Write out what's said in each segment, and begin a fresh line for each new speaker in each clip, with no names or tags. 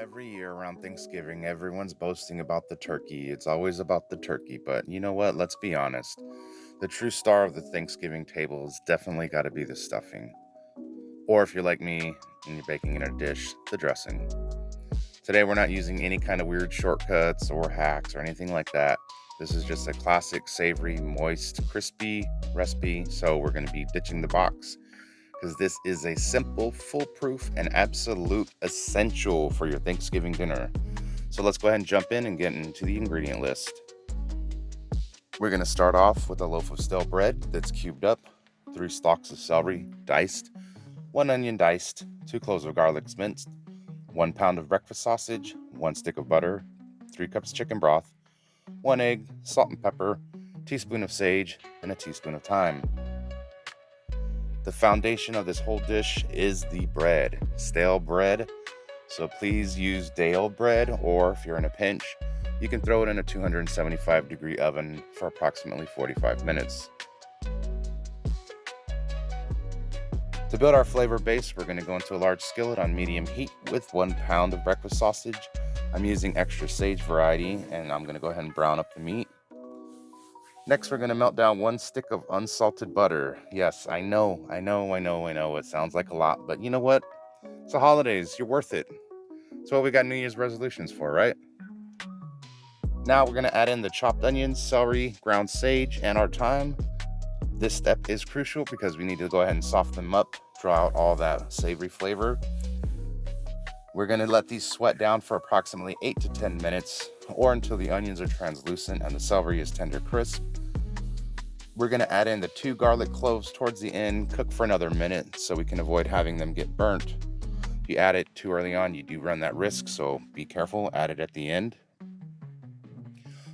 every year around Thanksgiving, everyone's boasting about the turkey. It's always about the turkey, but you know what? Let's be honest. The true star of the Thanksgiving table has definitely got to be the stuffing. Or if you're like me and you're baking in a dish, the dressing. Today, we're not using any kind of weird shortcuts or hacks or anything like that. This is just a classic, savory, moist, crispy recipe. So, we're going to be ditching the box because this is a simple, foolproof, and absolute essential for your Thanksgiving dinner. So let's go ahead and jump in and get into the ingredient list. We're going to start off with a loaf of stale bread that's cubed up, 3 stalks of celery diced, 1 onion diced, 2 cloves of garlic minced, 1 pound of breakfast sausage, 1 stick of butter, 3 cups chicken broth, 1 egg, salt and pepper, teaspoon of sage, and a teaspoon of thyme. The foundation of this whole dish is the bread, stale bread. So please use day-old bread, or if you're in a pinch, you can throw it in a 275-degree oven for approximately 45 minutes. To build our flavor base, we're going to go into a large skillet on medium heat with 1 pound of breakfast sausage. I'm using extra sage variety, and I'm going to go ahead and brown up the meat. Next, we're going to melt down 1 stick of unsalted butter. Yes, I know. It sounds like a lot, but you know what? It's the holidays. You're worth it. That's what we got New Year's resolutions for, right? Now we're going to add in the chopped onions, celery, ground sage, and our thyme. This step is crucial because we need to go ahead and soften them up, draw out all that savory flavor. We're going to let these sweat down for approximately 8 to 10 minutes, or until the onions are translucent and the celery is tender crisp. We're going to add in the 2 garlic cloves towards the end, cook for another minute so we can avoid having them get burnt. If you add it too early on, you do run that risk, so be careful, add it at the end.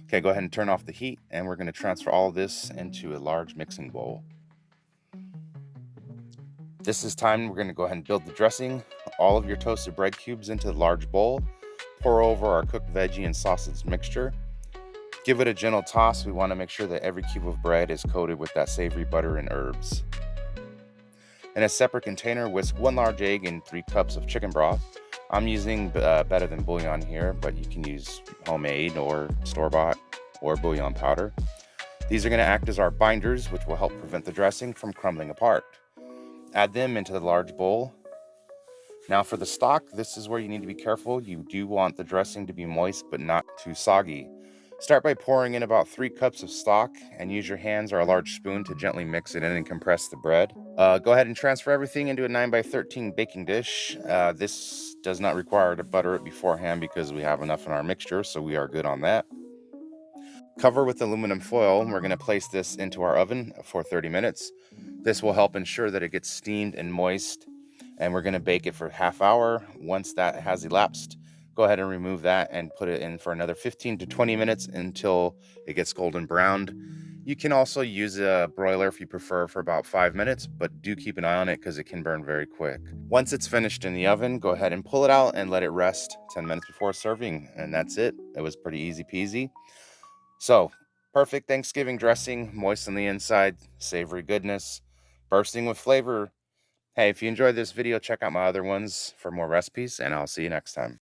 Okay, go ahead and turn off the heat, and we're going to transfer all of this into a large mixing bowl. This is time we're going to go ahead and build the dressing. All of your toasted bread cubes into the large bowl. Pour over our cooked veggie and sausage mixture. Give it a gentle toss. We want to make sure that every cube of bread is coated with that savory butter and herbs. In a separate container, whisk 1 large egg and 3 cups of chicken broth. I'm using better than bouillon here, but you can use homemade or store-bought or bouillon powder. These are going to act as our binders, which will help prevent the dressing from crumbling apart. Add them into the large bowl. Now for the stock, this is where you need to be careful. You do want the dressing to be moist but not too soggy. Start by pouring in about 3 cups of stock and use your hands or a large spoon to gently mix it in and compress the bread. Go ahead and transfer everything into a 9x13 baking dish. This does not require to butter it beforehand because we have enough in our mixture, so we are good on that. Cover with aluminum foil, and we're going to place this into our oven for 30 minutes. This will help ensure that it gets steamed and moist, and we're going to bake it for half hour. Once that has elapsed, go ahead and remove that and put it in for another 15 to 20 minutes until it gets golden browned. You can also use a broiler if you prefer for about 5 minutes, but do keep an eye on it because it can burn very quick. Once it's finished in the oven, go ahead and pull it out and let it rest 10 minutes before serving, and that's it. It was pretty easy peasy. So, perfect Thanksgiving dressing, moist on the inside, savory goodness, bursting with flavor. Hey, if you enjoyed this video, check out my other ones for more recipes, and I'll see you next time.